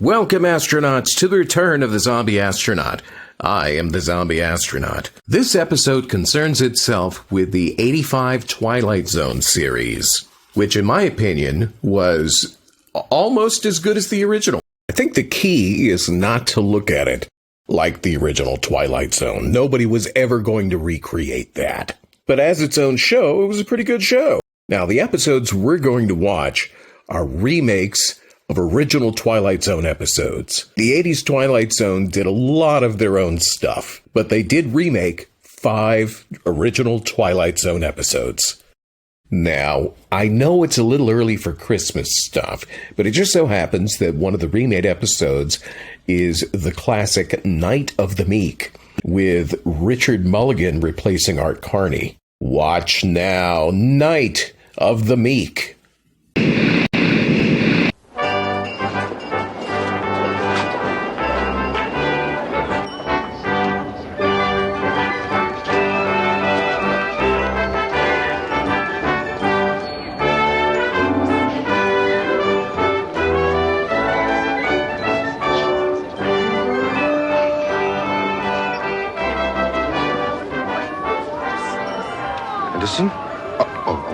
Welcome, astronauts, to the return of the zombie astronaut. I am the zombie astronaut. This episode concerns itself with the 85 Twilight Zone series, which in my opinion was almost as good as the original. I think the key is not to look at it like the original Twilight Zone. Nobody was ever going to recreate that. But as its own show, it was a pretty good show. Now, the episodes we're going to watch are remakes of original Twilight Zone episodes. The 80s Twilight Zone did a lot of their own stuff, but they did remake 5 original Twilight Zone episodes. Now, I know it's a little early for Christmas stuff, but it just so happens that one of the remade episodes is the classic Night of the Meek, with Richard Mulligan replacing Art Carney. Watch now, Night of the Meek.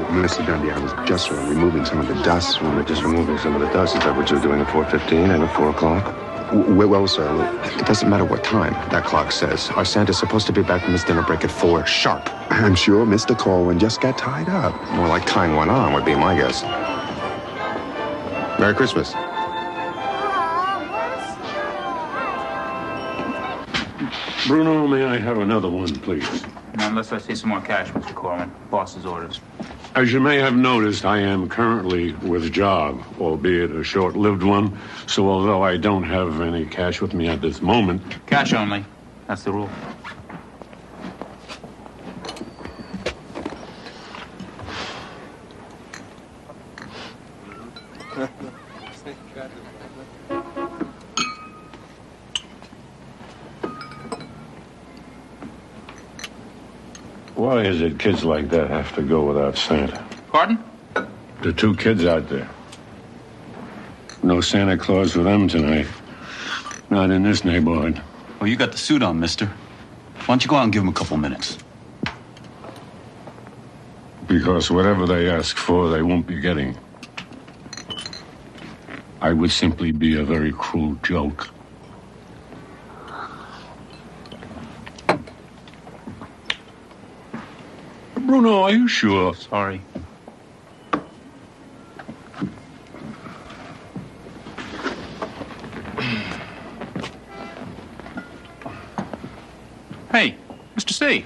Mr. Dundee, I was just removing some of the dust. Well, just removing some of the dust. Is that what you're doing at 4:15 and at 4 o'clock? Well, sir, it doesn't matter what time that clock says. Our Santa's supposed to be back from his dinner break at 4 sharp. I'm sure Mr. Corwin just got tied up. More like tying one on would be my guess. Merry Christmas. Bruno, may I have another one, please? Now, unless I see some more cash, Mr. Corwin. Boss's orders. As you may have noticed, I am currently with a job, albeit a short-lived one. So although I don't have any cash with me at this moment... Cash only. That's the rule. Why is it kids like that have to go without Santa? Pardon? The 2 kids out there. No Santa Claus for them tonight. Not in this neighborhood. Well, you got the suit on, mister. Why don't you go out and give them a couple minutes? Because whatever they ask for, they won't be getting. I would simply be a very cruel joke. Bruno, are you sure? Sorry. Hey, Mr. C.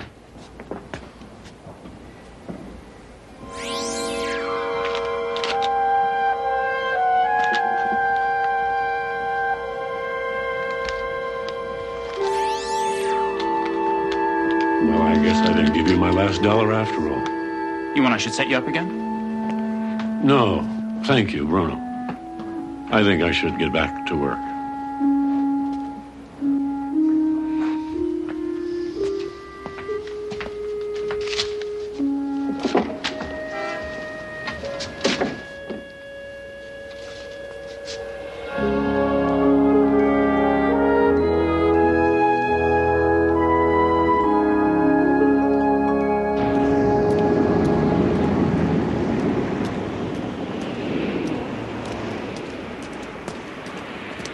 Well, I guess I didn't give you my last dollar after all. You want I should set you up again? No, thank you, Bruno. I think I should get back to work.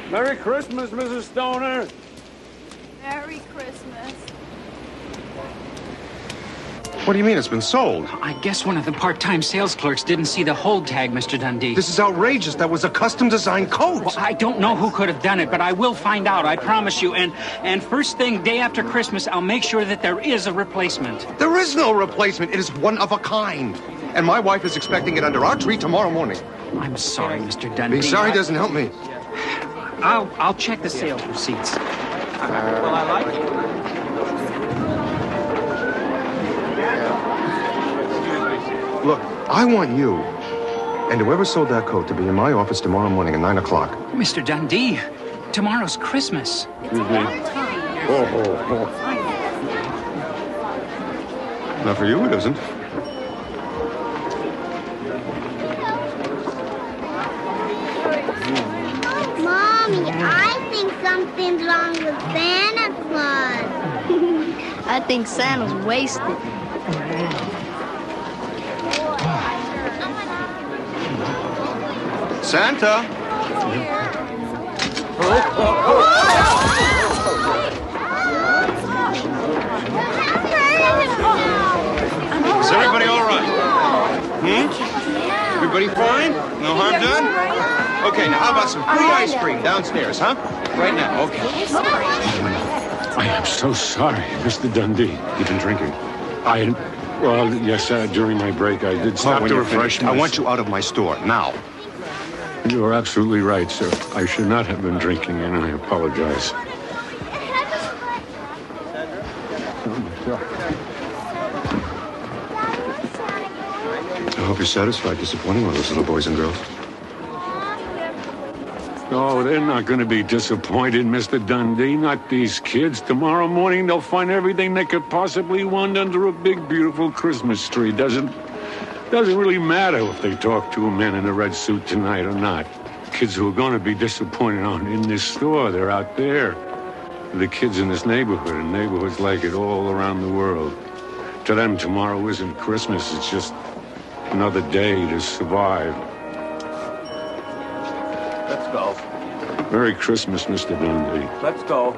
Merry Christmas, Mrs. Stoner. Merry Christmas. What do you mean? It's been sold. I guess one of the part-time sales clerks didn't see the hold tag, Mr. Dundee. This is outrageous. That was a custom-designed coat. Well, I don't know who could have done it, but I will find out, I promise you. And first thing, day after Christmas, I'll make sure that there is a replacement. There is no replacement. It is one of a kind. And my wife is expecting it under our tree tomorrow morning. I'm sorry, Mr. Dundee. Being sorry doesn't help me. I'll check the sales receipts. Well, I like it. Look, I want you and whoever sold that coat to be in my office tomorrow morning at 9 o'clock. Mr. Dundee, tomorrow's Christmas. Not for you, it isn't. Mommy, Something's wrong with Santa Claus. I think Santa's wasted. Santa? Is everybody all right? Everybody fine? No harm done? Okay, now how about some free ice cream downstairs, huh? Right now, okay. I am so sorry, Mr. Dundee. You've been drinking. Well, yes, during my break, I did stop When to you're refresh finished, myself. I want you out of my store, now. You are absolutely right, sir. I should not have been drinking, and I apologize. I hope you're satisfied disappointing all those little boys and girls. Oh, they're not going to be disappointed, Mr. Dundee. Not these kids. Tomorrow morning, they'll find everything they could possibly want under a big, beautiful Christmas tree. Doesn't really matter if they talk to a man in a red suit tonight or not. Kids who are going to be disappointed aren't in this store. They're out there. The kids in this neighborhood and neighborhoods like it all around the world. To them, tomorrow isn't Christmas. It's just another day to survive. Let's go. Merry Christmas, Mr. Dundee. Let's go.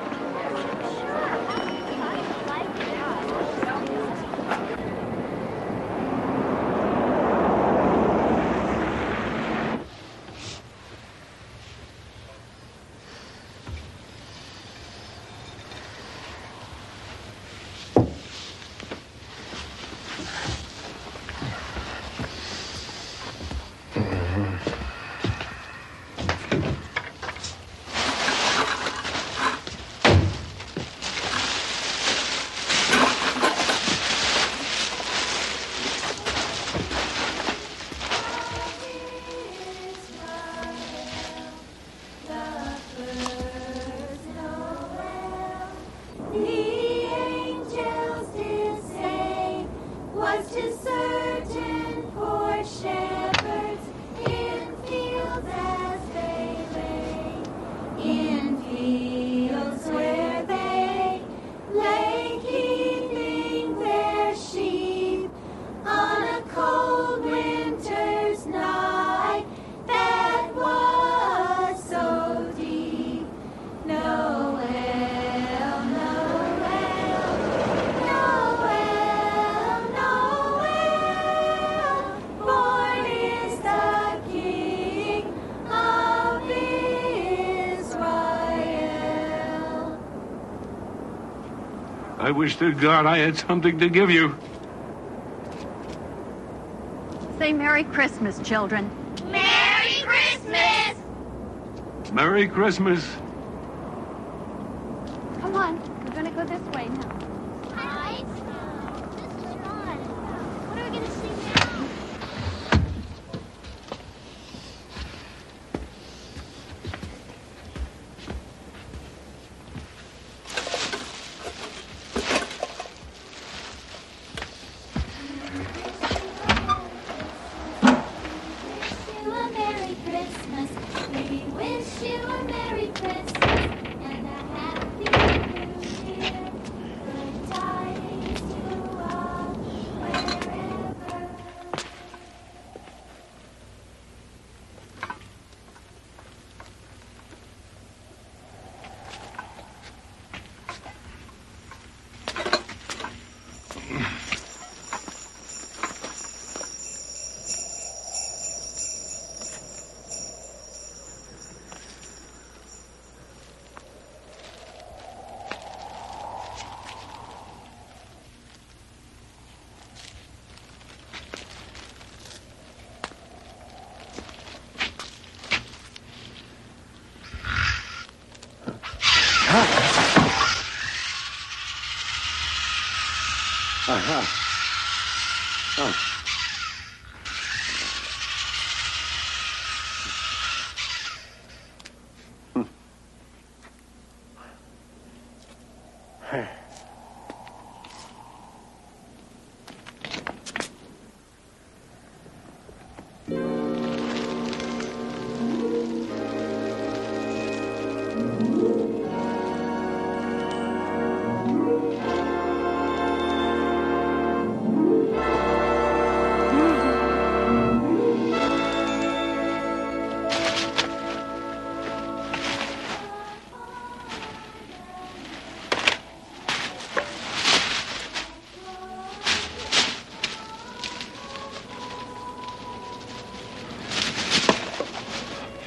I wish to God I had something to give you. Say Merry Christmas, children. Merry Christmas! Merry Christmas. Come on, we're gonna go this way now. Hi. This is fun. What are we going to sing now?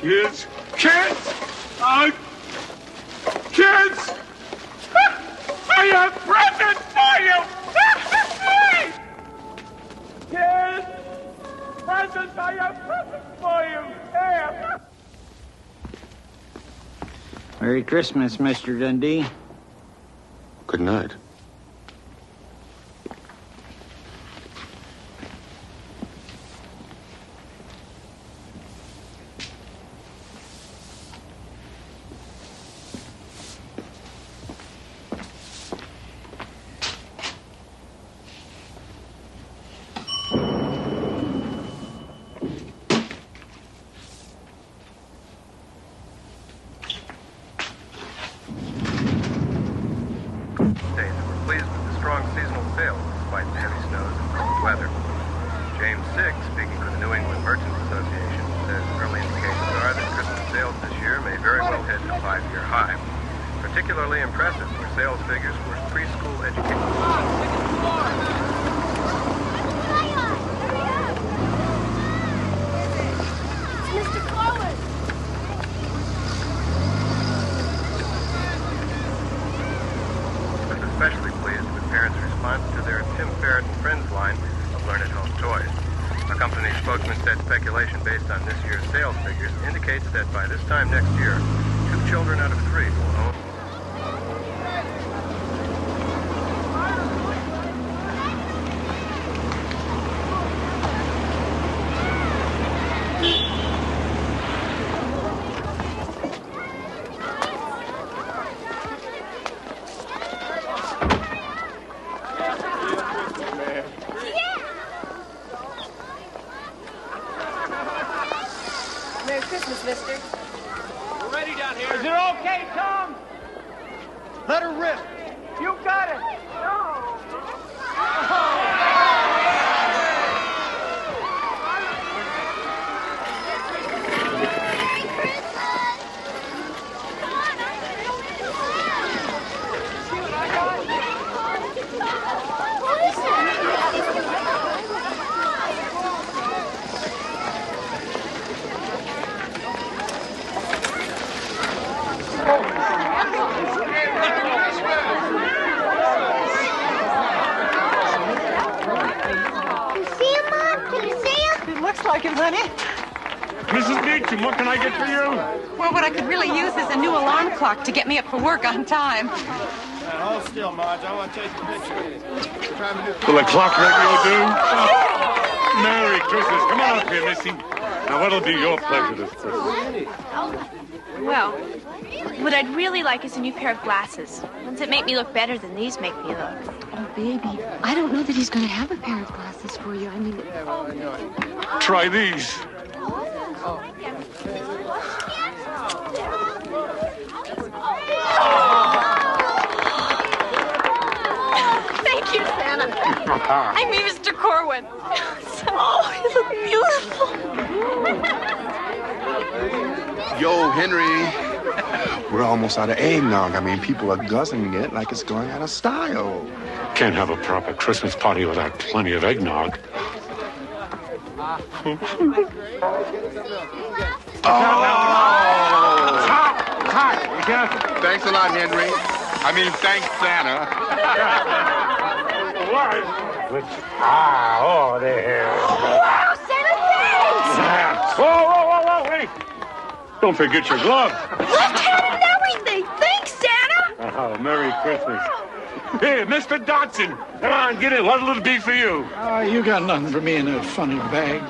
Kids! Kids! Kids! I have presents for you! Kids! Presents! I have presents for you! Here! Merry Christmas, Mr. Dundee. Good night. Particularly impressive were sales figures for preschool education. Mr. Corwin! I was especially pleased with parents' response to their Tim Ferritt and Friends line of Learn at Home toys. A company spokesman said speculation based on this year's sales figures indicates that by this time next year, 2 children out of 3 will own. Merry Christmas, mister. We're ready down here. Is it okay, Tom? Let her rip. You got it. Like him, honey. Mrs. Beecham, what can I get for you? Well, what I could really use is a new alarm clock to get me up for work on time. Hold still, Marge. I want to take a picture. Will the clock radio do? Oh, Merry Christmas. Come on up here, Missy. Now, what'll be your pleasure this Christmas? Well, what I'd really like is a new pair of glasses. Ones that make me look better than these make me look. Oh, baby, I don't know that he's going to have a pair of glasses for you. I mean... Try these. Thank you, Santa. I mean, Mr. Corwin. Oh, you look beautiful. Yo, Henry. We're almost out of eggnog. I mean, people are guzzling it like it's going out of style. Can't have a proper Christmas party without plenty of eggnog. Thanks a lot, Henry. I mean, thanks, Santa. Oh, there. Wow, Santa, thanks! Whoa, wait. Don't forget your gloves. Left hand and everything! Thanks, Santa! Oh, Merry Christmas. Here, Mr. Dodson. Come on, get in. What'll it be for you? You got nothing for me in that funny bag.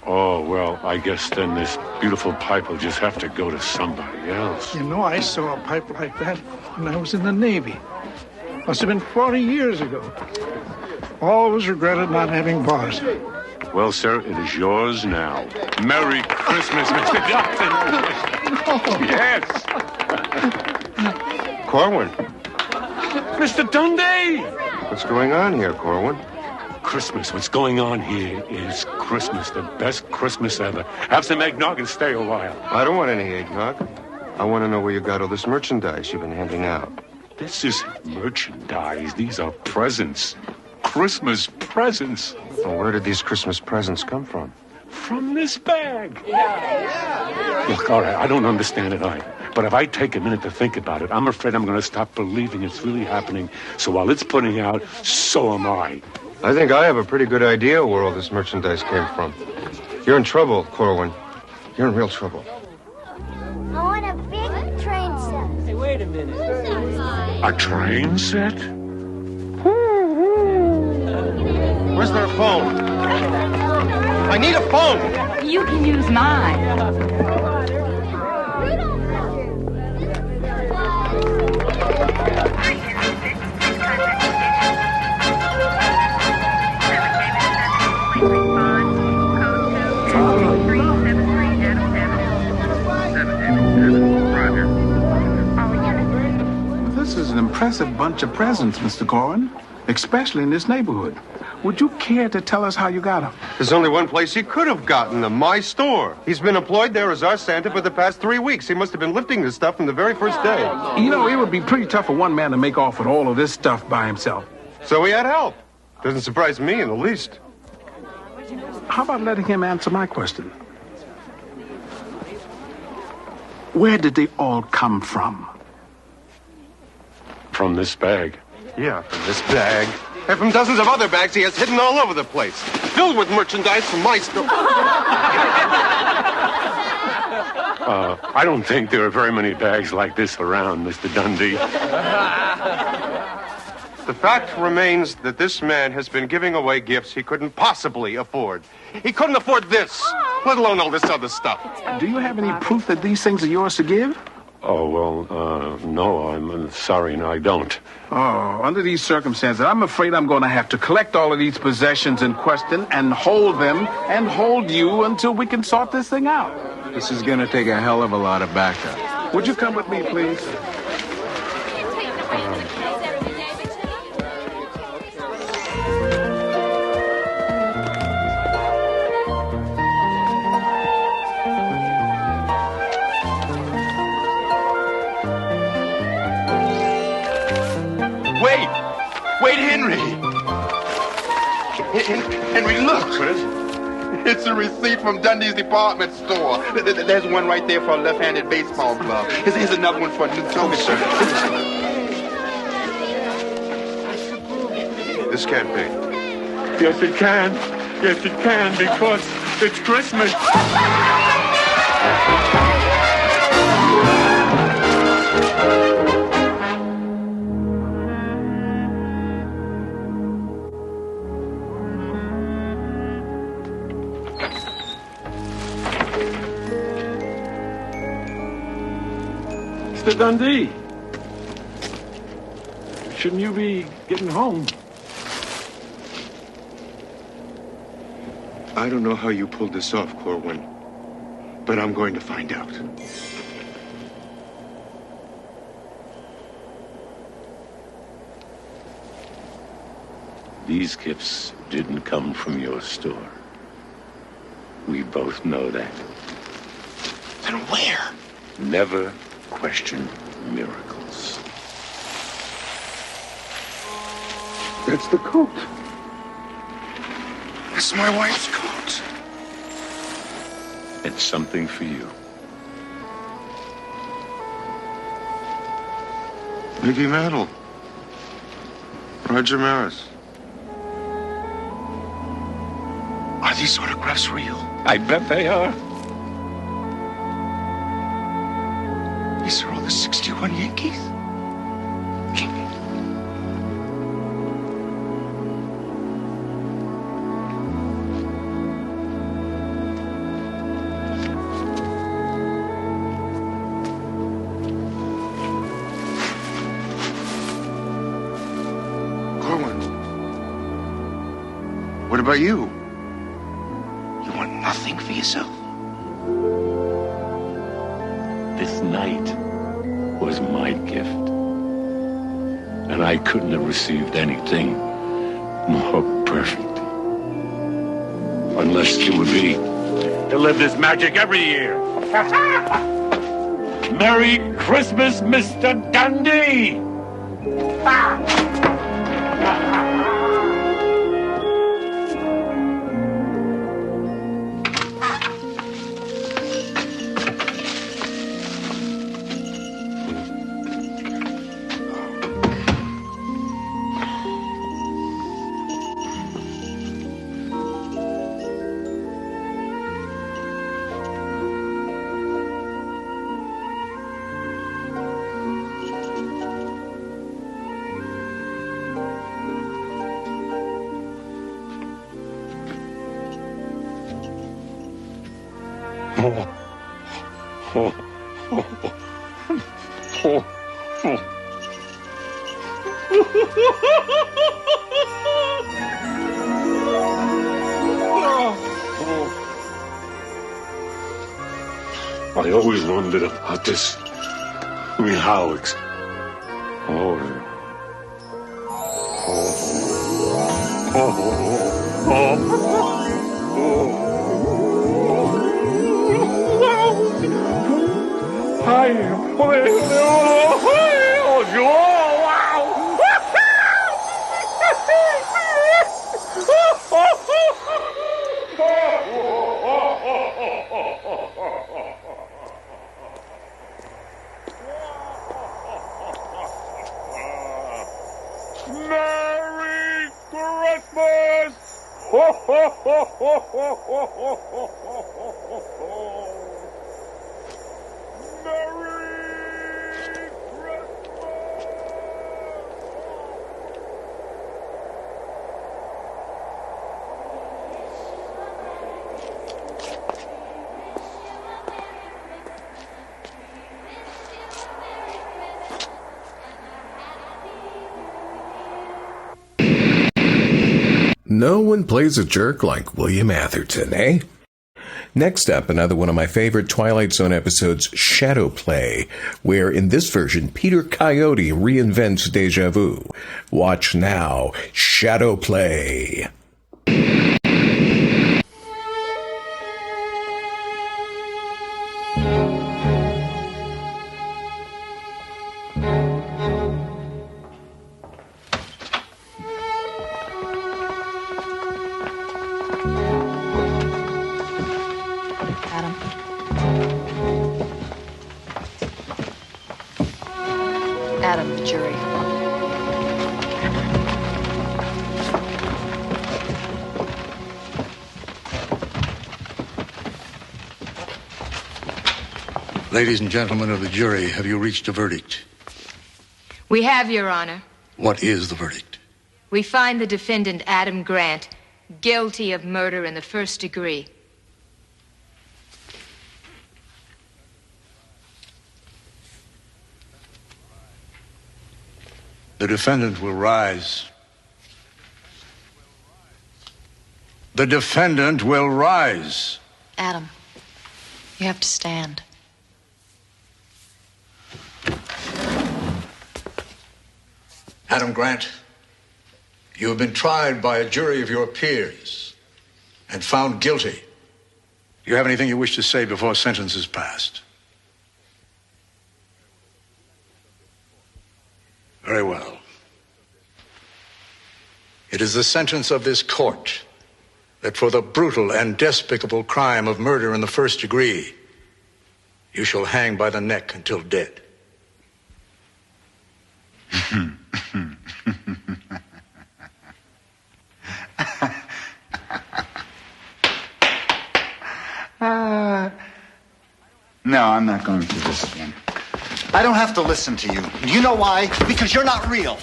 Oh, well, I guess then this beautiful pipe will just have to go to somebody else. You know, I saw a pipe like that when I was in the Navy. Must have been 40 years ago. Always regretted not having bought it. Well, sir, it is yours now. Merry Christmas, Mr. Dodson. Yes. Corwin. Mr. Dundee. What's going on here, Corwin? Christmas. What's going on here is Christmas, the best Christmas ever. Have some eggnog and stay a while. I don't want any eggnog. I want to know where you got all this merchandise you've been handing out. This isn't merchandise. These are presents. Christmas presents. Well, where did these Christmas presents come from? from this bag. Look, all right, I don't understand it either. But if I take a minute to think about it, I'm afraid I'm going to stop believing it's really happening. So while it's putting out, so am I. I think I have a pretty good idea where all this merchandise came from. You're in trouble, Corwin. You're in real trouble. I want a big train set. Hey, wait a minute. A train set? Where's their phone? I need a phone! You can use mine. This is an impressive bunch of presents, Mr. Corwin, especially in this neighborhood. Would you care to tell us how you got them? There's only one place he could have gotten them, my store. He's been employed there as our Santa for the past 3 weeks. He must have been lifting this stuff from the very first day. You know, it would be pretty tough for one man to make off with all of this stuff by himself. So he had help. Doesn't surprise me in the least. How about letting him answer my question? Where did they all come from? From this bag. Yeah, from this bag. And from dozens of other bags he has hidden all over the place, filled with merchandise from my store. I don't think there are very many bags like this around, Mr. Dundee. The fact remains that this man has been giving away gifts he couldn't possibly afford. He couldn't afford this, let alone all this other stuff. Do you have any proof that these things are yours to give? Oh, well, no, I'm sorry, no, I don't. Oh, under these circumstances, I'm afraid I'm going to have to collect all of these possessions in question and hold them and hold you until we can sort this thing out. This is going to take a hell of a lot of backup. Would you come with me, please? Wait, Henry! Henry, look! What is it? It's a receipt from Dundee's department store. There's one right there for a left-handed baseball glove. Here's another one for a new toga shirt. This can't be. Yes, it can. Yes, it can, because it's Christmas. Mr. Dundee, shouldn't you be getting home? I don't know how you pulled this off, Corwin, but I'm going to find out. These gifts didn't come from your store. We both know that. Then where? Never question miracles. That's the coat. That's my wife's coat. It's something for you. Mickey Mantle. Roger Maris. Are these autographs real? I bet they are. These are all the 61 Yankees? Corwin. What about you? You want nothing for yourself? This night was my gift. And I couldn't have received anything more perfect. Unless it would be to live this magic every year. Merry Christmas, Mr. Dundee! I always wondered about this. Alex. Merry Christmas! Ho, ho, ho, ho, ho, ho, ho, ho, ho, ho. Merry No one plays a jerk like William Atherton, eh? Next up, another one of my favorite Twilight Zone episodes, Shadow Play, where in this version, Peter Coyote reinvents Deja Vu. Watch now, Shadow Play. Adam, the jury. Ladies and gentlemen of the jury, have you reached a verdict? We have, Your Honor. What is the verdict? We find the defendant, Adam Grant, guilty of murder in the first degree. The defendant will rise. The defendant will rise. Adam, you have to stand. Adam Grant, you have been tried by a jury of your peers and found guilty. Do you have anything you wish to say before sentence is passed? Very well. It is the sentence of this court that for the brutal and despicable crime of murder in the first degree, you shall hang by the neck until dead. No, I'm not going through this again. I don't have to listen to you. You know why? Because you're not real.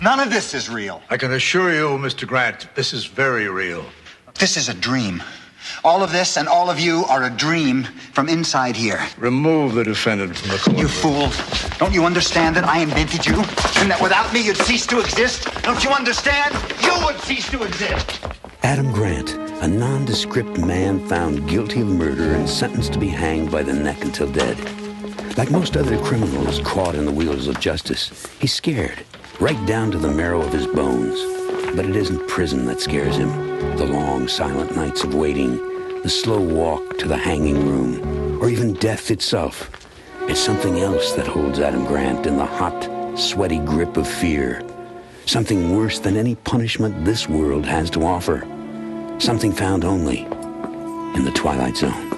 None of this is real. I can assure you, Mr. Grant, this is very real. This is a dream. All of this and all of you are a dream from inside here. Remove the defendant from the court. You fool. Don't you understand that I invented you? And that without me you'd cease to exist? Don't you understand? You would cease to exist. Adam Grant, a nondescript man found guilty of murder and sentenced to be hanged by the neck until dead. Like most other criminals caught in the wheels of justice, he's scared, right down to the marrow of his bones. But it isn't prison that scares him. The long, silent nights of waiting, the slow walk to the hanging room, or even death itself. It's something else that holds Adam Grant in the hot, sweaty grip of fear. Something worse than any punishment this world has to offer. Something found only in the Twilight Zone.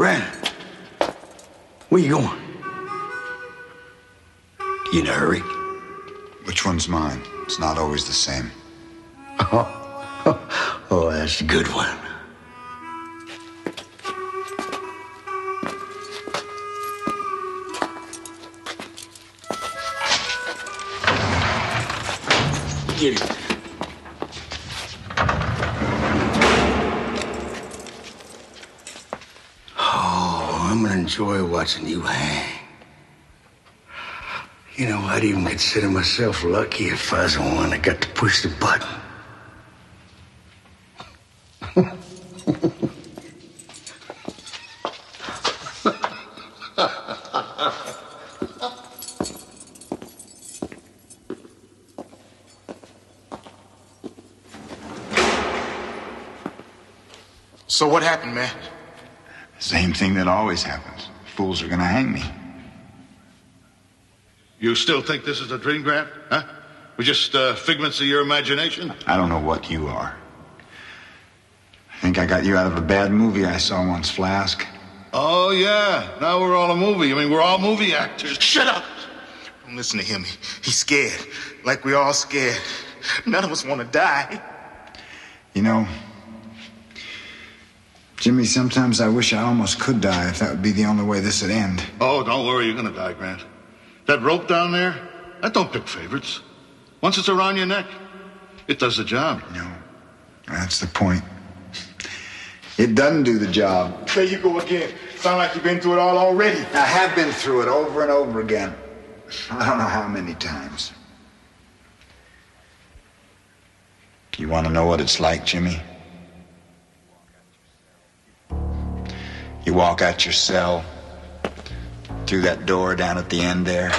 Grant, where you going? You in a hurry? Which one's mine? It's not always the same. Oh, that's a good one. Get it. Oh, I'm gonna enjoy watching you hang. You know, I'd even consider myself lucky if I was the one that got to push the button. So what happened, man? Same thing that always happens. Fools are gonna hang me. You still think this is a dream, Grant? Huh? We're just figments of your imagination? I don't know what you are. I think I got you out of a bad movie I saw once, Flask. Oh, yeah. Now we're all a movie. I mean, we're all movie actors. Shut up! Don't listen to him. He's scared. Like we all scared. None of us want to die. You know, Jimmy, sometimes I wish I almost could die if that would be the only way this would end. Oh, don't worry. You're going to die, Grant. That rope down there, that don't pick favorites. Once it's around your neck, it does the job. No, that's the point. It doesn't do the job. There you go again. Sound like you've been through it all already. I have been through it over and over again. I don't know how many times. You want to know what it's like, Jimmy? You walk out your cell, through that door down at the end there.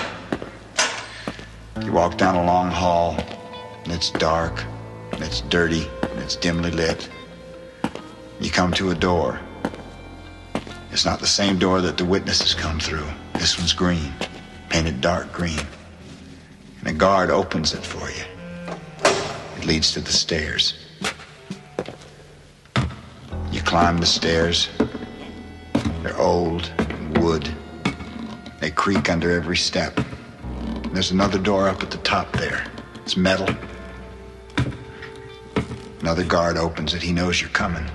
You walk down a long hall, and it's dark, and it's dirty, and it's dimly lit. You come to a door. It's not the same door that the witnesses come through. This one's green, painted dark green. And a guard opens it for you. It leads to the stairs. You climb the stairs. They're old and wood. They creak under every step. And there's another door up at the top there. It's metal. Another guard opens it. He knows you're coming.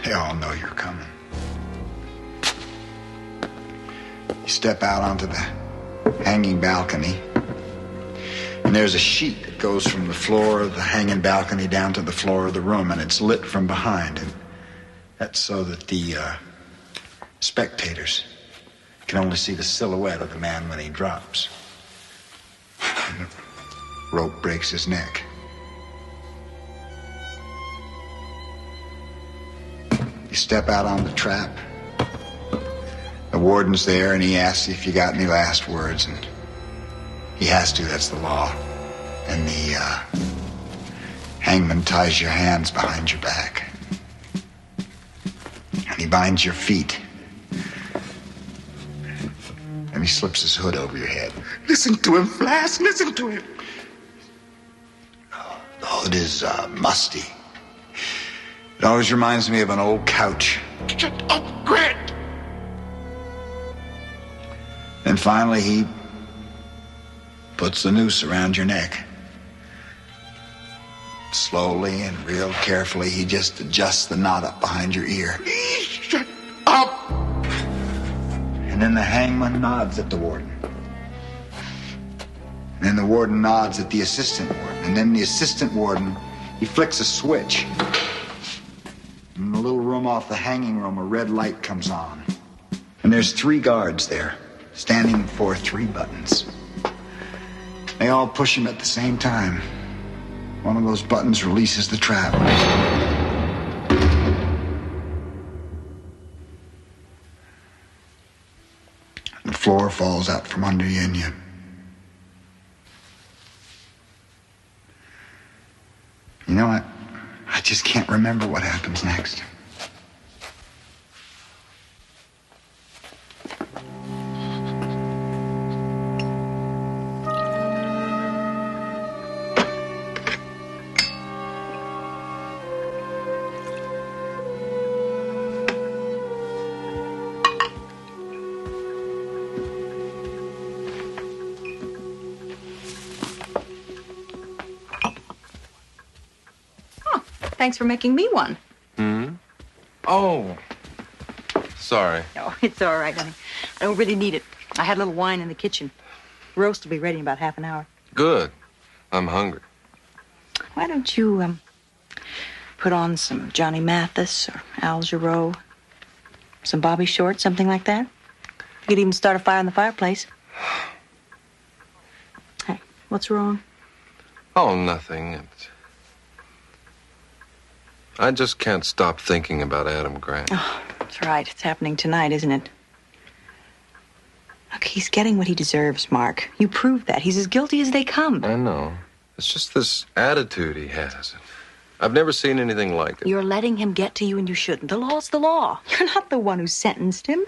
They all know you're coming. You step out onto the hanging balcony. And there's a sheet that goes from the floor of the hanging balcony down to the floor of the room. And it's lit from behind. And that's so that the spectators can only see the silhouette of the man when he drops. And the rope breaks his neck. You step out on the trap. The warden's there, and he asks if you got any last words, and he has to, that's the law. And the hangman ties your hands behind your back. And he binds your feet. And he slips his hood over your head. Listen to him, Flask. Listen to him. The hood is musty. It always reminds me of an old couch. Shut up, Grant. And finally, he puts the noose around your neck. Slowly and real carefully, he just adjusts the knot up behind your ear. Shut up. And then the hangman nods at the warden. And then the warden nods at the assistant warden. And then the assistant warden, he flicks a switch. In the little room off the hanging room, a red light comes on. And there's 3 guards there, standing for 3 buttons. They all push him at the same time. One of those buttons releases the trap. The floor falls out from under you, and you know what? I just can't remember what happens next. Thanks for making me one. Oh. Sorry. Oh, it's all right, honey. I don't really need it. I had a little wine in the kitchen. Roast will be ready in about half an hour. Good. I'm hungry. Why don't you, put on some Johnny Mathis or Al Jarreau, some Bobby Short, something like that? You could even start a fire in the fireplace. Hey, what's wrong? Oh, nothing. I just can't stop thinking about Adam Grant. Oh, that's right. It's happening tonight, isn't it? Look, he's getting what he deserves, Mark. You proved that. He's as guilty as they come. I know. It's just this attitude he has. I've never seen anything like it. You're letting him get to you, and you shouldn't. The law's the law. You're not the one who sentenced him.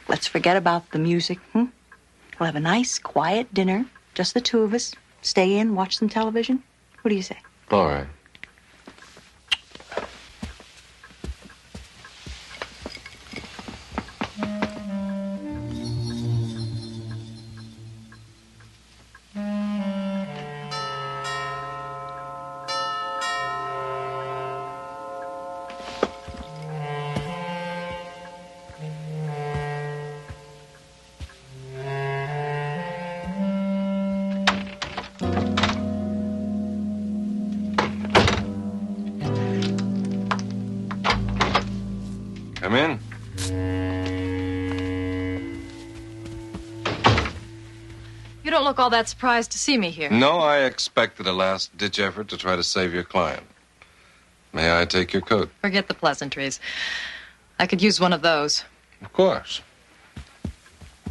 Let's forget about the music, We'll have a nice, quiet dinner, just the two of us. Stay in, watch some television. What do you say? All right. Come in. You don't look all that surprised to see me here. No, I expected a last-ditch effort to try to save your client. May I take your coat? Forget the pleasantries. I could use one of those. Of course.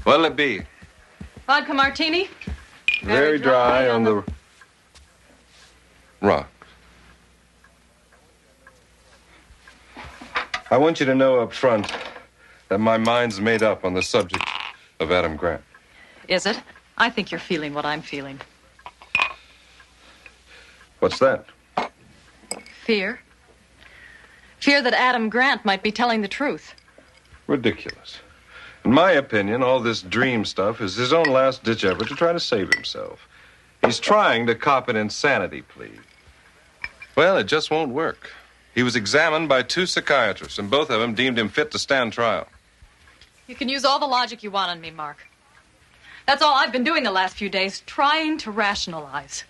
What'll it be? Vodka martini? Very dry on the rock. I want you to know up front that my mind's made up on the subject of Adam Grant. Is it? I think you're feeling what I'm feeling. What's that? Fear. Fear that Adam Grant might be telling the truth. Ridiculous. In my opinion, all this dream stuff is his own last-ditch effort to try to save himself. He's trying to cop an insanity plea. Well, it just won't work. He was examined by 2 psychiatrists, and both of them deemed him fit to stand trial. You can use all the logic you want on me, Mark. That's all I've been doing the last few days, trying to rationalize.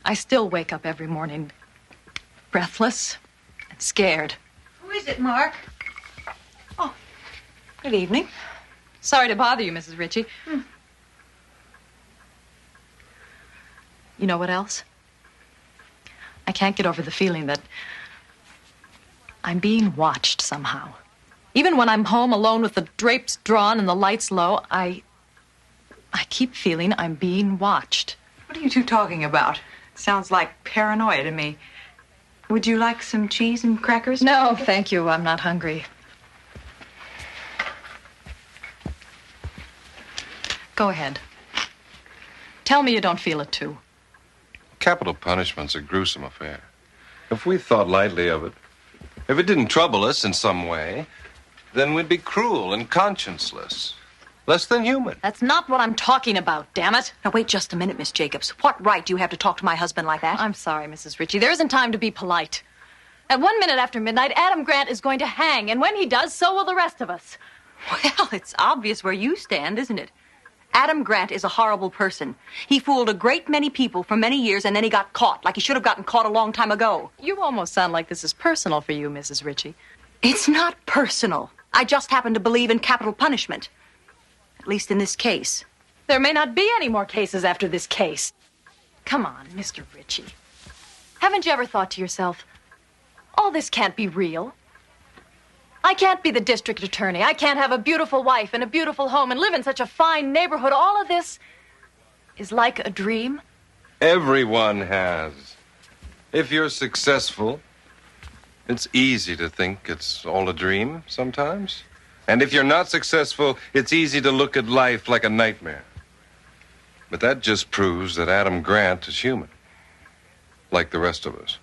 I still wake up every morning breathless and scared. Who is it, Mark? Oh, good evening. Sorry to bother you, Mrs. Ritchie. You know what else? I can't get over the feeling that I'm being watched somehow. Even when I'm home alone with the drapes drawn and the lights low, I keep feeling I'm being watched. What are you two talking about? Sounds like paranoia to me. Would you like some cheese and crackers? No, thank you. I'm not hungry. Go ahead. Tell me you don't feel it, too. Capital punishment's a gruesome affair. If we thought lightly of it, if it didn't trouble us in some way, then we'd be cruel and conscienceless. Less than human. That's not what I'm talking about, damn it. Now, wait just a minute, Miss Jacobs. What right do you have to talk to my husband like that? I'm sorry, Mrs. Ritchie. There isn't time to be polite. At 1 minute after midnight, Adam Grant is going to hang, and when he does, so will the rest of us. Well, it's obvious where you stand, isn't it? Adam Grant is a horrible person. He fooled a great many people for many years, and then he got caught, like he should have gotten caught a long time ago. You almost sound like this is personal for you, Mrs. Ritchie. It's not personal. I just happen to believe in capital punishment. At least in this case. There may not be any more cases after this case. Come on, Mr. Ritchie. Haven't you ever thought to yourself, all this can't be real? I can't be the district attorney. I can't have a beautiful wife and a beautiful home and live in such a fine neighborhood. All of this is like a dream. Everyone has. If you're successful, it's easy to think it's all a dream sometimes. And if you're not successful, it's easy to look at life like a nightmare. But that just proves that Adam Grant is human, like the rest of us.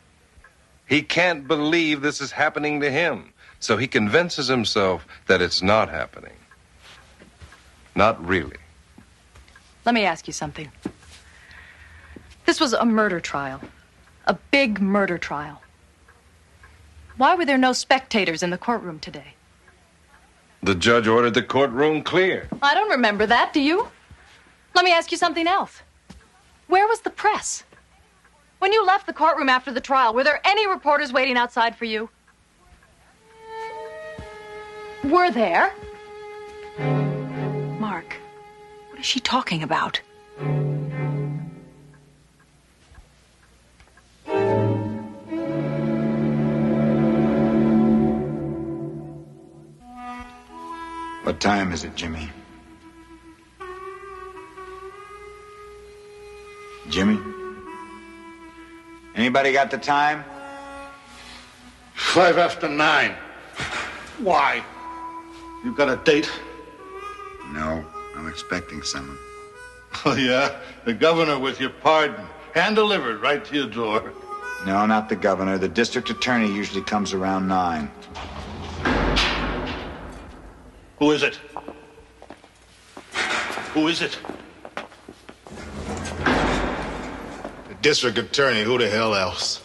He can't believe this is happening to him, so he convinces himself that it's not happening. Not really. Let me ask you something. This was a murder trial. A big murder trial. Why were there no spectators in the courtroom today? The judge ordered the courtroom clear. I don't remember that, do you? Let me ask you something else. Where was the press? When you left the courtroom after the trial, were there any reporters waiting outside for you? Were there? Mark, what is she talking about? What time is it, Jimmy? Jimmy? Anybody got the time? 9:05. Why? You got a date? No, I'm expecting someone. Oh, yeah? The governor with your pardon. Hand delivered right to your door. No, not the governor. The district attorney usually comes around 9. Who is it? Who is it? The district attorney. Who the hell else?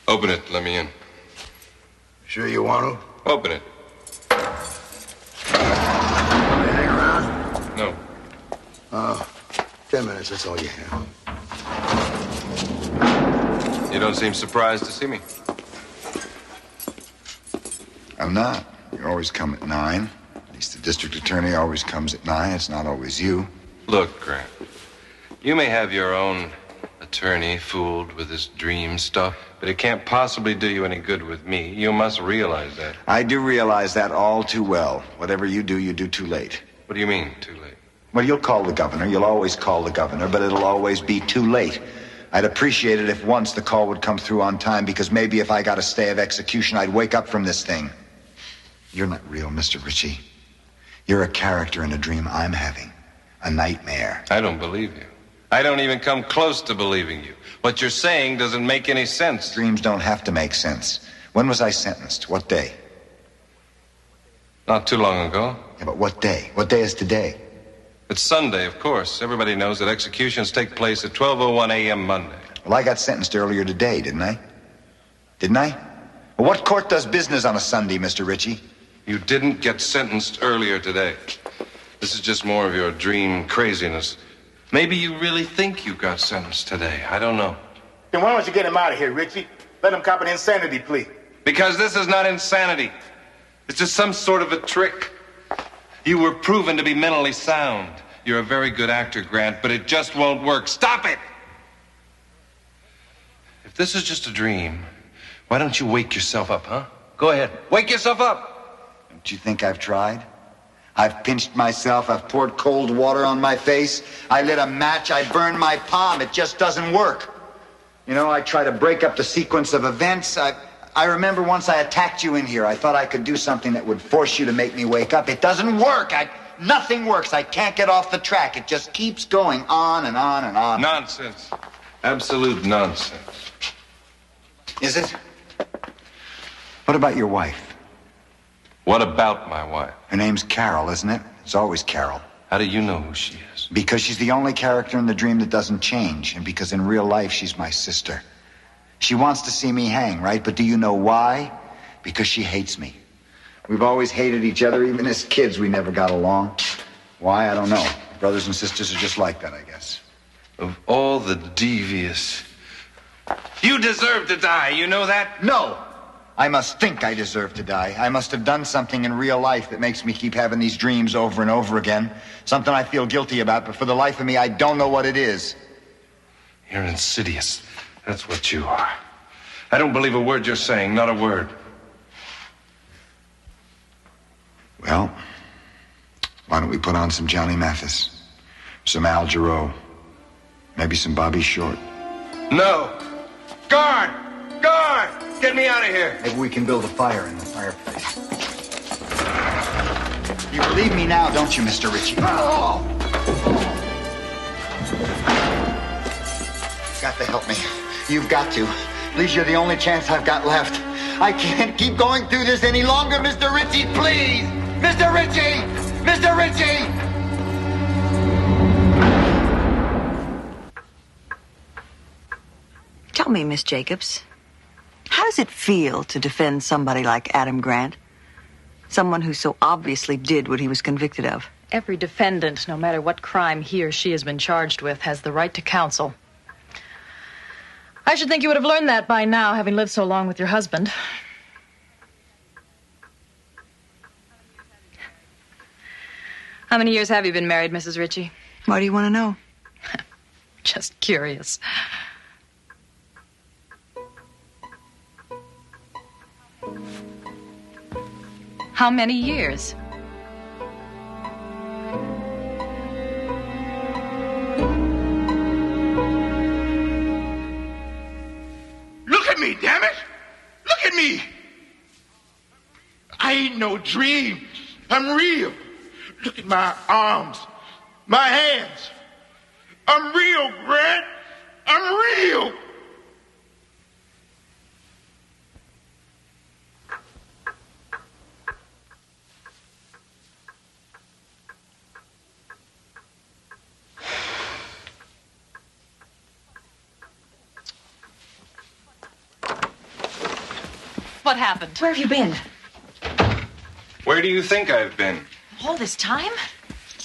Open it. Let me in. Sure you want to? Open it. Hang around? No. 10 minutes, that's all you have. You don't seem surprised to see me. I'm not. You always come at 9. At least the district attorney always comes at 9. It's not always you. Look, Grant. You may have your own attorney fooled with this dream stuff, but it can't possibly do you any good with me. You must realize that. I do realize that all too well. Whatever you do too late. What do you mean, too late? Well, you'll call the governor. You'll always call the governor, but it'll always be too late. I'd appreciate it if once the call would come through on time, because maybe if I got a stay of execution, I'd wake up from this thing. You're not real, Mr. Ritchie. You're a character in a dream I'm having. A nightmare. I don't believe you. I don't even come close to believing you. What you're saying doesn't make any sense. Dreams don't have to make sense. When was I sentenced? What day? Not too long ago. Yeah, but what day? What day is today? It's Sunday, of course. Everybody knows that executions take place at 12:01 a.m. Monday. Well, I got sentenced earlier today, didn't I? Didn't I? Well, what court does business on a Sunday, Mr. Ritchie? You didn't get sentenced earlier today. This is just more of your dream craziness. Maybe you really think you got sentenced today. I don't know. Then why don't you get him out of here, Richie? Let him cop an insanity plea. Because this is not insanity. It's just some sort of a trick. You were proven to be mentally sound. You're a very good actor, Grant, but it just won't work. Stop it! If this is just a dream, why don't you wake yourself up, huh? Go ahead. Wake yourself up! Don't you think I've tried? I've pinched myself. I've poured cold water on my face. I lit a match. I burned my palm. It just doesn't work. You know, I try to break up the sequence of events. I remember once I attacked you in here. I thought I could do something that would force you to make me wake up. It doesn't work. Nothing works. I can't get off the track. It just keeps going on and on and on. Nonsense. Absolute nonsense. Is it? What about your wife? What about my wife? Her name's Carol, isn't it? It's always Carol. How do you know who she is? Because she's the only character in the dream that doesn't change, and because in real life she's my sister. She wants to see me hang, right? But do you know why? Because she hates me. We've always hated each other. Even as kids, we never got along. Why? I don't know. Brothers and sisters are just like that, I guess. Of all the devious... You deserve to die, you know that? No! I must think I deserve to die. I must have done something in real life that makes me keep having these dreams over and over again. Something I feel guilty about, but for the life of me, I don't know what it is. You're insidious. That's what you are. I don't believe a word you're saying, not a word. Well, why don't we put on some Johnny Mathis, some Al Jarreau, maybe some Bobby Short. No! Guard! Guard! Get me out of here! Maybe we can build a fire in the fireplace. You believe me now, don't you, Mr. Ritchie? Oh! You've got to help me. You've got to. Please, you're the only chance I've got left. I can't keep going through this any longer, Mr. Ritchie, please! Mr. Ritchie! Mr. Ritchie! Tell me, Miss Jacobs, how does it feel to defend somebody like Adam Grant? Someone who so obviously did what he was convicted of. Every defendant, no matter what crime he or she has been charged with, has the right to counsel. I should think you would have learned that by now, having lived so long with your husband. How many years have you been married, Mrs. Ritchie? Why do you want to know? Just curious. How many years? Look at me, damn it! Look at me! I ain't no dream. I'm real. Look at my arms, my hands. I'm real, Grant. I'm real. What happened? Where have you been? Where do you think I've been? All this time?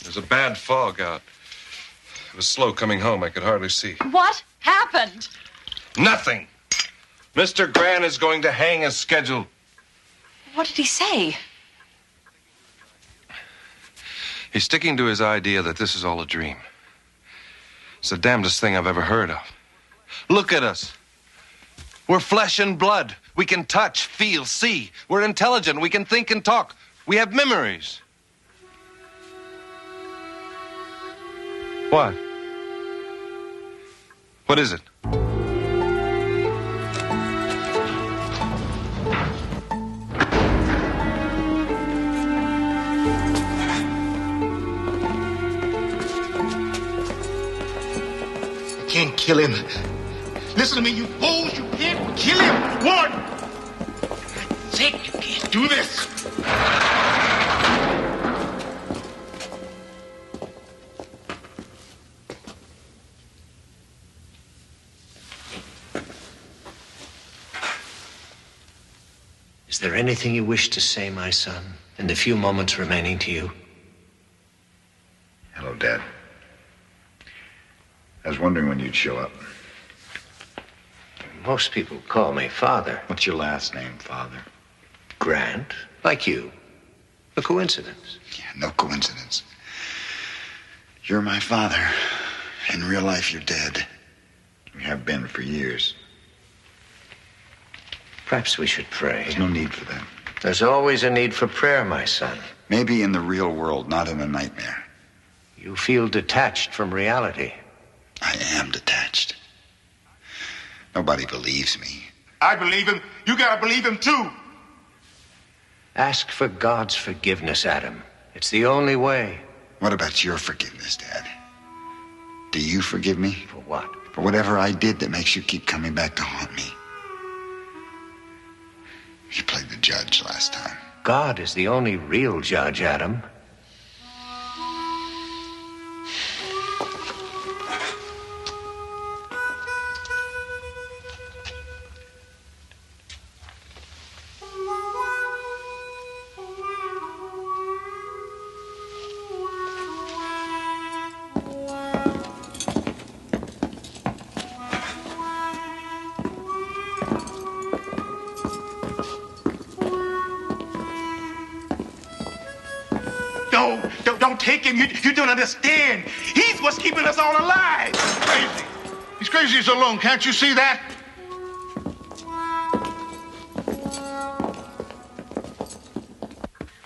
There's a bad fog out. It was slow coming home. I could hardly see. What happened? Nothing. Mr. Grant is going to hang as scheduled. What did he say? He's sticking to his idea that this is all a dream. It's the damnedest thing I've ever heard of. Look at us. We're flesh and blood. We can touch, feel, see. We're intelligent. We can think and talk. We have memories. What? What is it? You can't kill him. Listen to me, you fools. You can't kill him. One. Say, you can't do this. Is there anything you wish to say, my son, in the few moments remaining to you? Hello, Dad. I was wondering when you'd show up. Most people call me Father. What's your last name, Father? Grant, like you. A coincidence. Yeah, no coincidence. You're my father. In real life, you're dead. You have been for years. Perhaps we should pray. There's no need for that. There's always a need for prayer, my son. Maybe in the real world, not in a nightmare. You feel detached from reality. I am detached. Nobody believes me. I believe him. You gotta believe him, too. Ask for God's forgiveness, Adam. It's the only way. What about your forgiveness, Dad? Do you forgive me? For what? For whatever I did that makes you keep coming back to haunt me. You played the judge last time. God is the only real judge, Adam. Don't take him. You don't understand. He's what's keeping us all alive. He's crazy. He's crazy as alone. Can't you see that?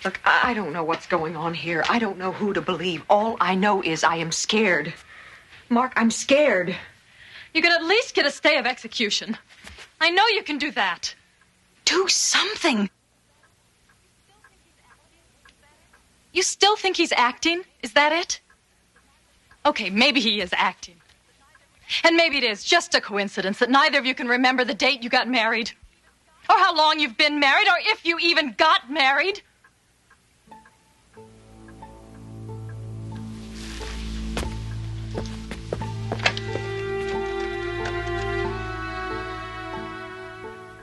Look, I don't know what's going on here. I don't know who to believe. All I know is I am scared. Mark, I'm scared. You can at least get a stay of execution. I know you can do that. Do something. You still think he's acting? Is that it? Okay, maybe he is acting. And maybe it is just a coincidence that neither of you can remember the date you got married, or how long you've been married, or if you even got married.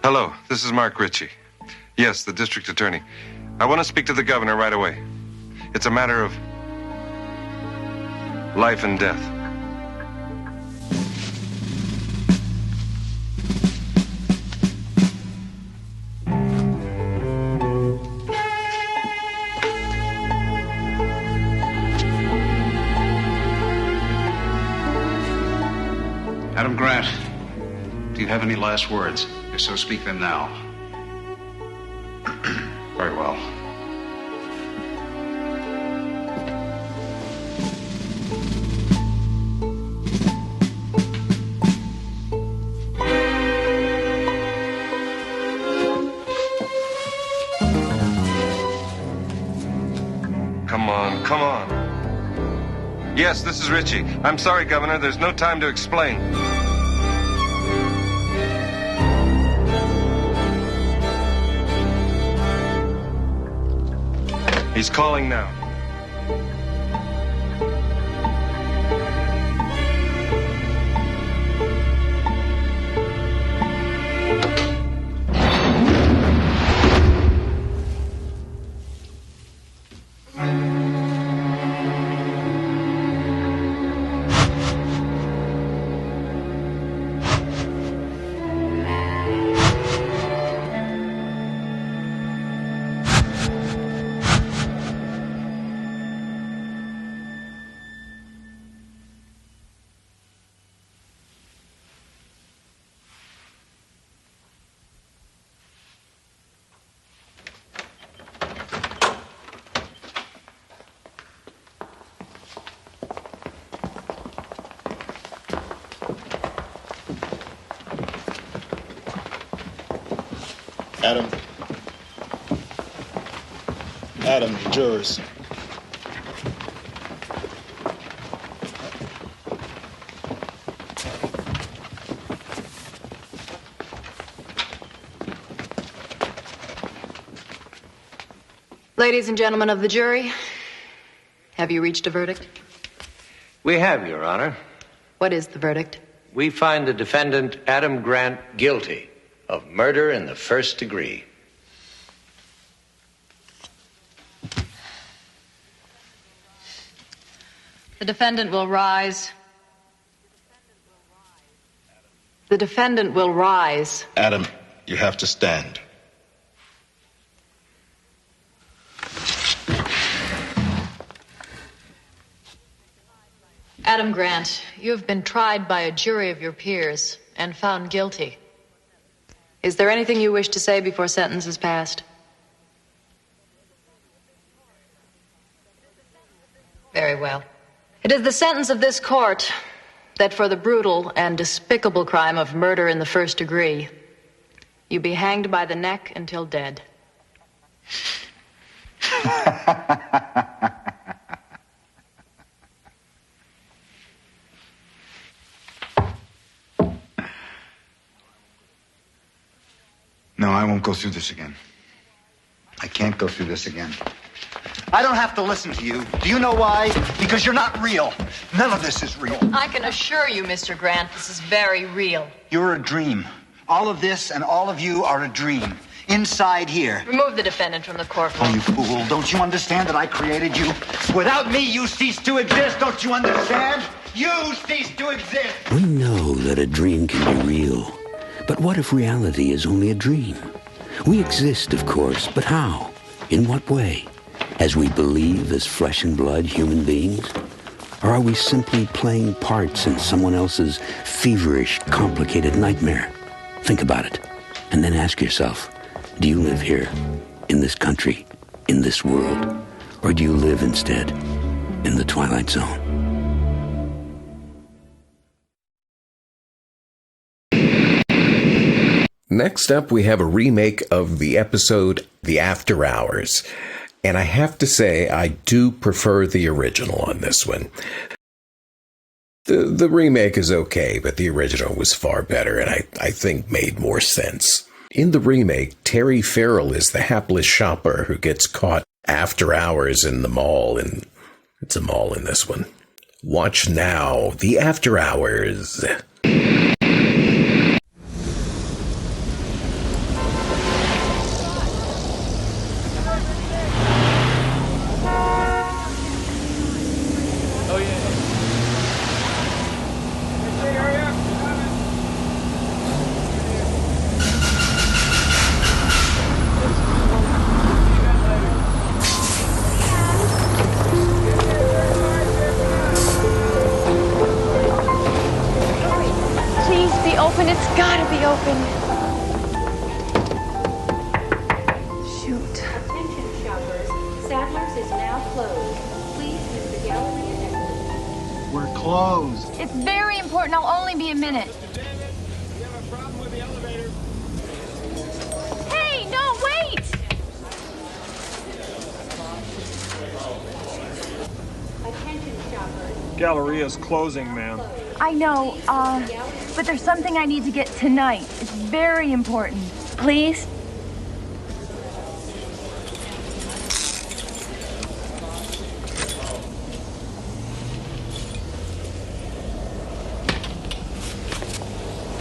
Hello, this is Mark Ritchie. Yes, the district attorney. I want to speak to the governor right away. It's a matter of life and death. Adam Grant, do you have any last words? If so, speak them now. Very well. Come on, come on. Yes, this is Ritchie. I'm sorry, Governor. There's no time to explain. He's calling now. Adam, jurors. Ladies and gentlemen of the jury, have you reached a verdict? We have, Your Honor. What is the verdict? We find the defendant, Adam Grant, guilty of murder in the first degree. The defendant will rise. The defendant will rise. Adam, you have to stand. Adam Grant, you have been tried by a jury of your peers and found guilty. Is there anything you wish to say before sentence is passed? Very well. It is the sentence of this court that for the brutal and despicable crime of murder in the first degree, you be hanged by the neck until dead. No, I won't go through this again. I can't go through this again. I don't have to listen to you. Do you know why? Because you're not real. None of this is real. I can assure you, Mr. Grant, this is very real. You're a dream. All of this and all of you are a dream. Inside here. Remove the defendant from the courtroom. Oh, you fool. Don't you understand that I created you? Without me, you cease to exist. Don't you understand? You cease to exist. We know that a dream can be real. But what if reality is only a dream? We exist, of course, but how? In what way? As we believe as flesh and blood human beings? Or are we simply playing parts in someone else's feverish, complicated nightmare? Think about it, and then ask yourself, do you live here, in this country, in this world? Or do you live instead in the Twilight Zone? Next up, we have a remake of the episode The After Hours. And I have to say, I do prefer the original on this one. The remake is okay, but the original was far better and I think made more sense. In the remake, Terry Farrell is the hapless shopper who gets caught after hours in the mall, and it's a mall in this one. Watch now, The After Hours. should be open. Shoot. Attention shoppers. Sadler's is now closed. Please use the gallery and exit. We're closed. It's very important. I'll only be a minute. Hey, no, wait! Attention shoppers. Galleria's closing, ma'am. I know, but there's something I need to get tonight. It's very important. Please?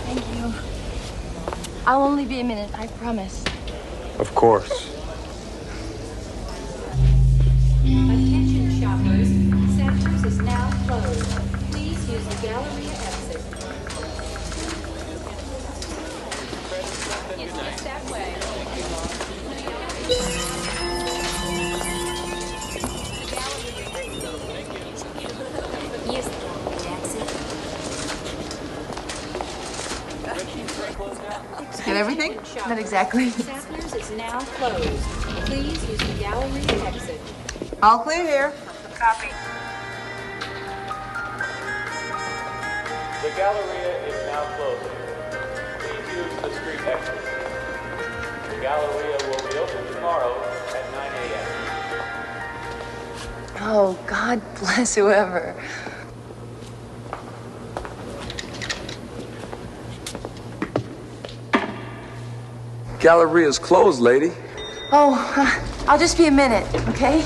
Thank you. I'll only be a minute, I promise. Of course. Attention shoppers. Sadler's is now closed. Please use the gallery exit. It's that way. Use the exit. Get everything? Not exactly. Sadler's is now closed. Please use the gallery exit. All clear here. Copy. The Galleria is now closing. Please use the street exit. The Galleria will reopen tomorrow at 9 a.m. Oh, God bless whoever. Galleria's closed, lady. Oh, I'll just be a minute, okay?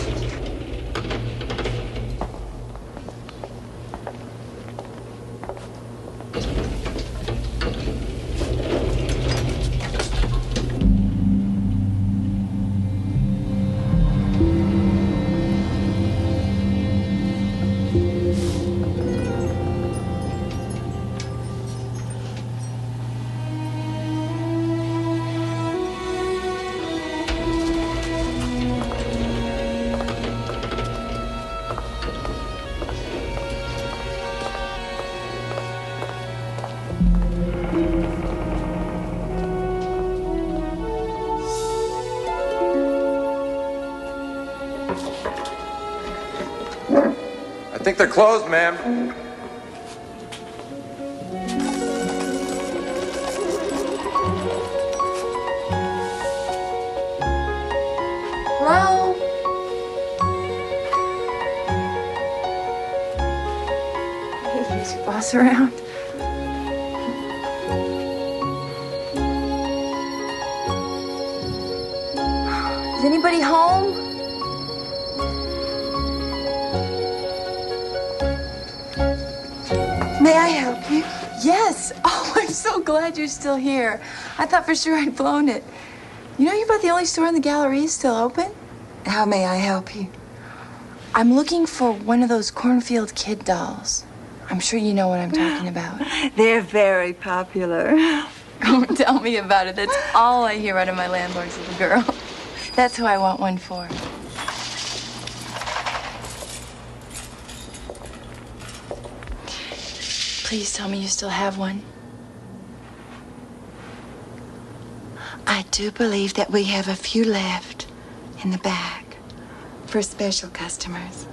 I think they're closed, ma'am. Hello? Hey, is your boss around? Is anybody home? May I help you? Yes. Oh, I'm so glad you're still here. I thought for sure I'd blown it. You know you're about the only store in the gallery still open? How may I help you? I'm looking for one of those cornfield kid dolls. I'm sure you know what I'm talking about. They're very popular. Oh, tell me about it. That's all I hear out of my landlord's little girl. That's who I want one for. Please tell me you still have one. I do believe that we have a few left in the back for special customers.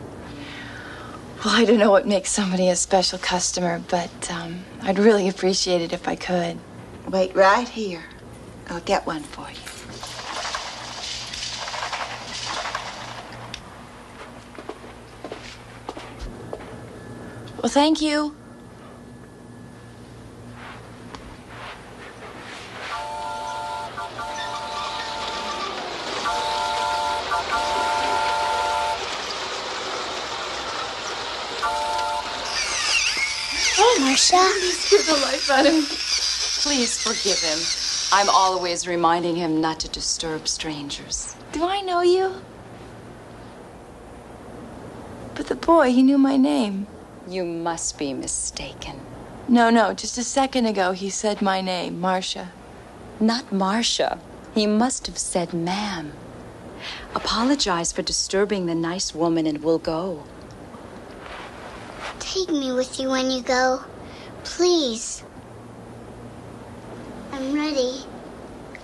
Well, I don't know what makes somebody a special customer, but I'd really appreciate it if I could. Wait right here. I'll get one for you. Well, thank you. Hey, Marcia. He scared the life out of me. Please forgive him. I'm always reminding him not to disturb strangers. Do I know you? But the boy, he knew my name. You must be mistaken. No, just a second ago he said my name, Marcia. Not Marcia. He must have said ma'am. Apologize for disturbing the nice woman and we'll go. Take me with you when you go. Please. I'm ready.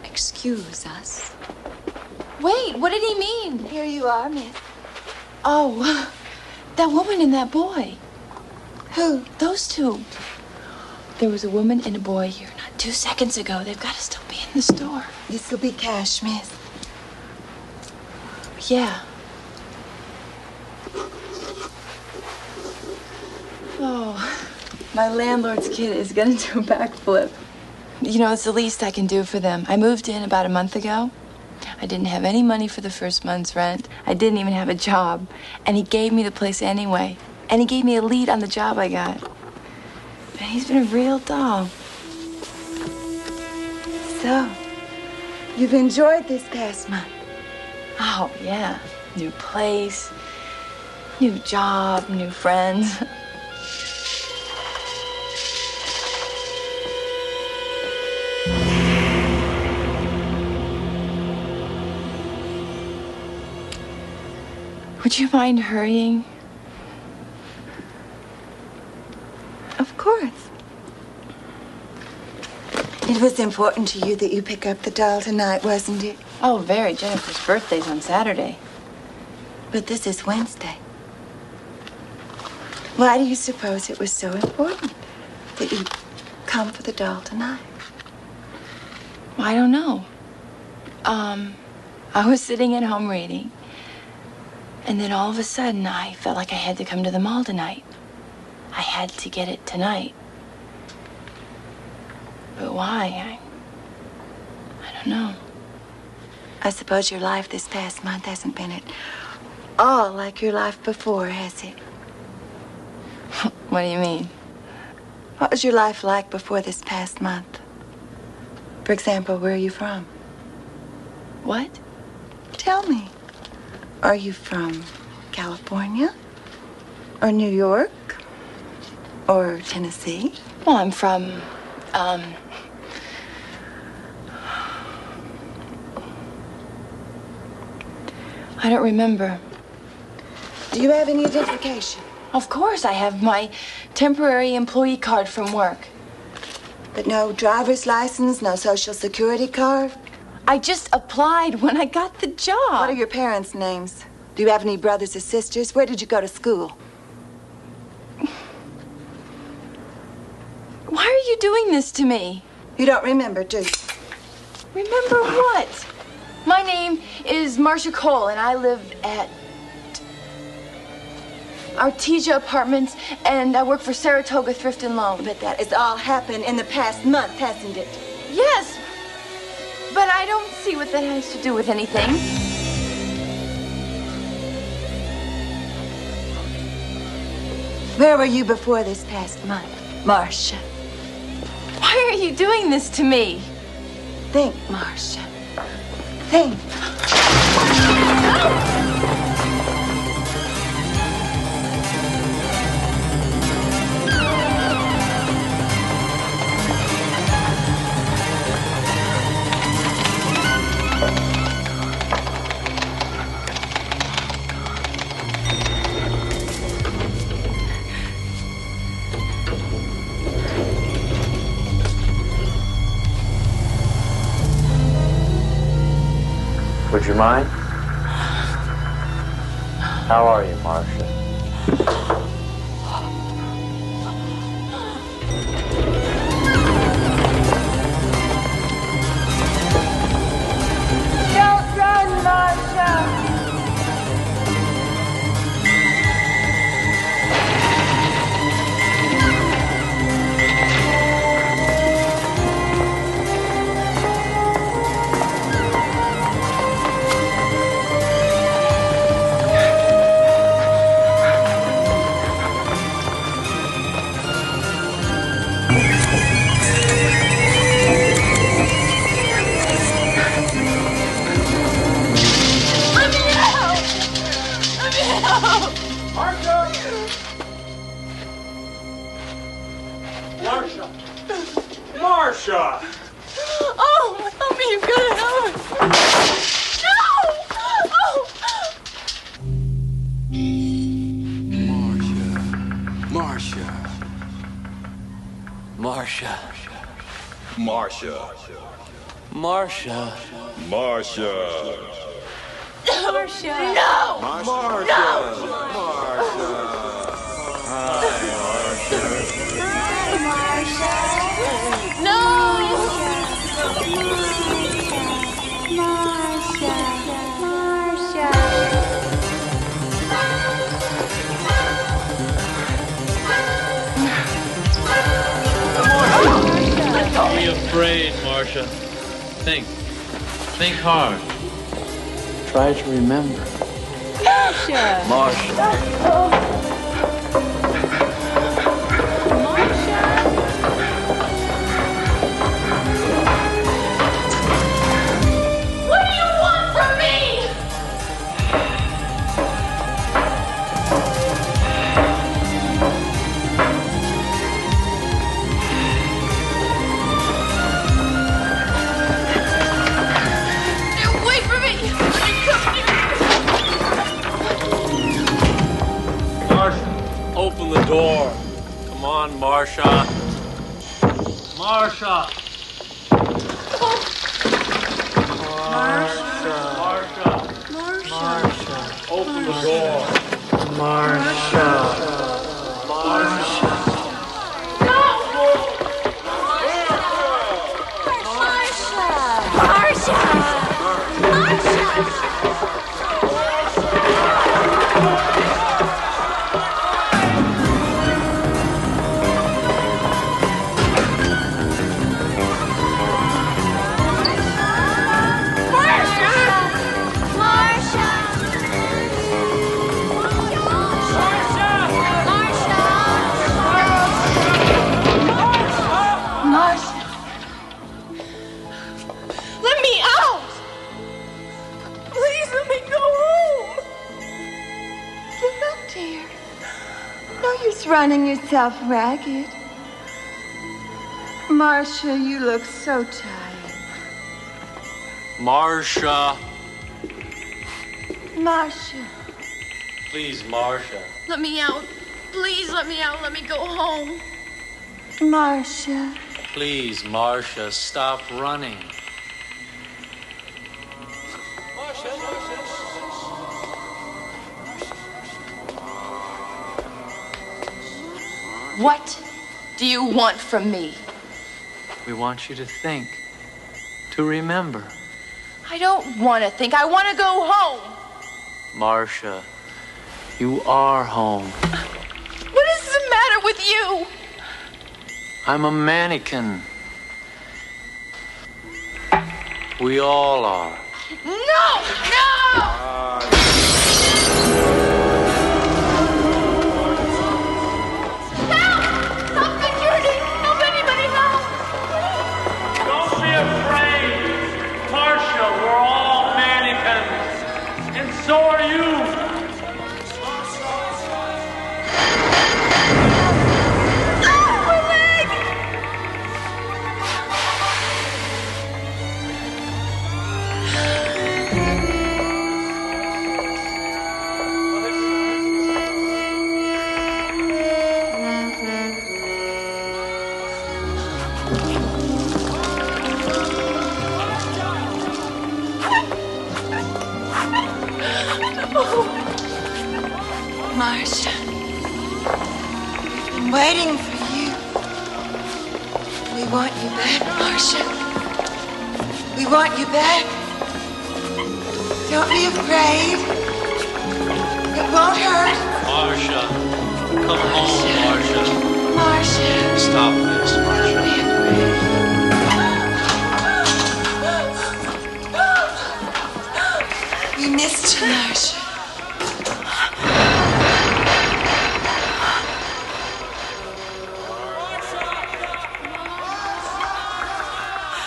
Excuse us. Wait, what did he mean? Here you are, miss. Oh, that woman and that boy. Who? Those two. There was a woman and a boy here not 2 seconds ago. They've got to still be in the store. This will be cash, miss. Yeah. Oh, my landlord's kid is gonna do a backflip. You know, it's the least I can do for them. I moved in about a month ago. I didn't have any money for the first month's rent. I didn't even have a job. And he gave me the place anyway. And he gave me a lead on the job I got. And he's been a real doll. So, you've enjoyed this past month? Oh, yeah. New place, new job, new friends. Would you mind hurrying? Of course. It was important to you that you pick up the doll tonight, wasn't it? Oh, very. Jennifer's birthday's on Saturday. But this is Wednesday. Why do you suppose it was so important that you come for the doll tonight? I don't know. I was sitting at home reading, and then all of a sudden I felt like I had to come to the mall tonight. I had to get it tonight. But why? I don't know. I suppose your life this past month hasn't been at all like your life before, has it? What do you mean? What was your life like before this past month? For example, where are you from? What? Tell me. Are you from California? Or New York? Or Tennessee? Well, I'm from, I don't remember. Do you have any identification? Of course, I have my temporary employee card from work. But no driver's license, no social security card? I just applied when I got the job. What are your parents' names? Do you have any brothers or sisters? Where did you go to school? Why are you doing this to me? You don't remember, do you? Remember what? My name is Marcia Cole, and I live at Artesia Apartments, and I work for Saratoga Thrift and Loan. But that has all happened in the past month, hasn't it? Yes, but I don't see what that has to do with anything. Where were you before this past month, Marcia? Why are you doing this to me? Think, Marcia. Think. Would you mind? How are you, Marcia? Don't run, Marcia! Marcia! Oh, tell me you've got to help. No! Oh! Marcia. Marcia. Marcia. Marcia. Marcia. No! Marcia. Don't be afraid, Marcia. Think. Think hard. Try to remember. Marcia. Marcia. What do you want from me? Wait for me! Marcia, open the door. Come on, Marcia. Marcia. Marcia. Marcia. Open the door. Marcia. Let me out! Please let me go home! Get up, dear. No use running yourself ragged. Marcia, you look so tired. Marcia. Marcia. Please, Marcia. Let me out. Please let me out. Let me go home. Marcia. Please, Marcia, stop running. What do you want from me? We want you to think, to remember. I don't want to think. I want to go home. Marcia, you are home. What is the matter with you? I'm a mannequin. We all are. No! No! Help! Security! Help anybody help! Don't be afraid. Marcia, we're all mannequins. And so are you. Marcia, we've been waiting for you. We want you back, Marcia. We want you back. Don't be afraid. It won't hurt. Marcia, come home, Marcia. Marcia. Stop this, Marcia. We missed you, Marcia.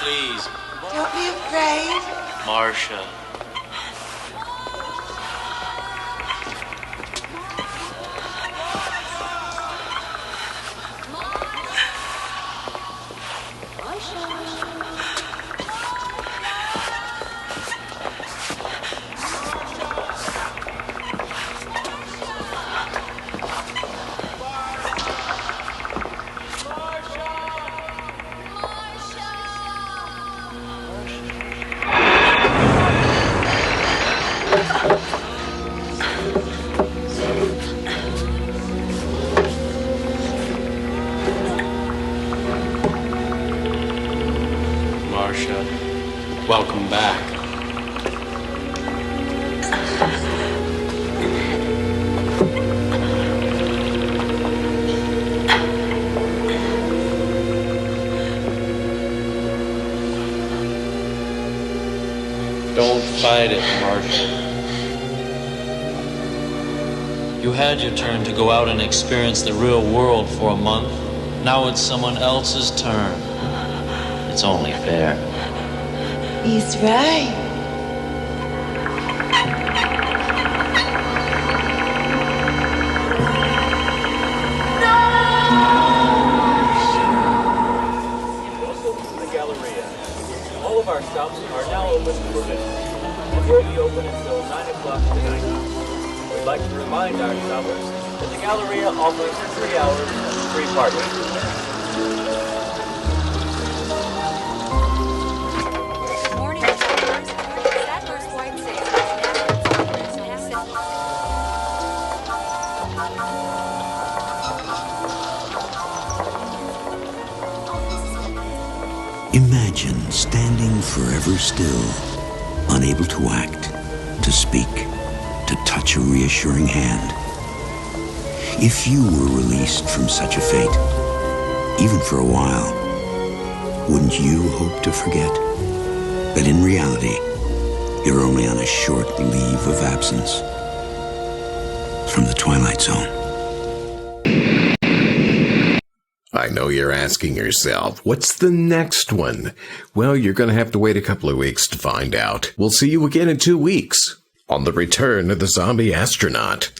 Please, Don't be afraid. Marcia. back. Don't fight it, Marshall. You had your turn to go out and experience the real world for a month. Now it's someone else's turn. It's only fair. He's right. Welcome to the Galleria. All of our stops are now open for business. And will be open until 9 o'clock tonight. We'd like to remind our travelers that the Galleria offers 3 hours of free parking. Morning, travelers. Sadler's White Sage. Imagine standing forever still, unable to act, to speak, to touch a reassuring hand. If you were released from such a fate, even for a while, wouldn't you hope to forget that in reality, you're only on a short leave of absence? From the Twilight Zone. I know you're asking yourself, what's the next one? Well, you're going to have to wait a couple of weeks to find out. We'll see you again in 2 weeks on The Return of the Zombie Astronaut.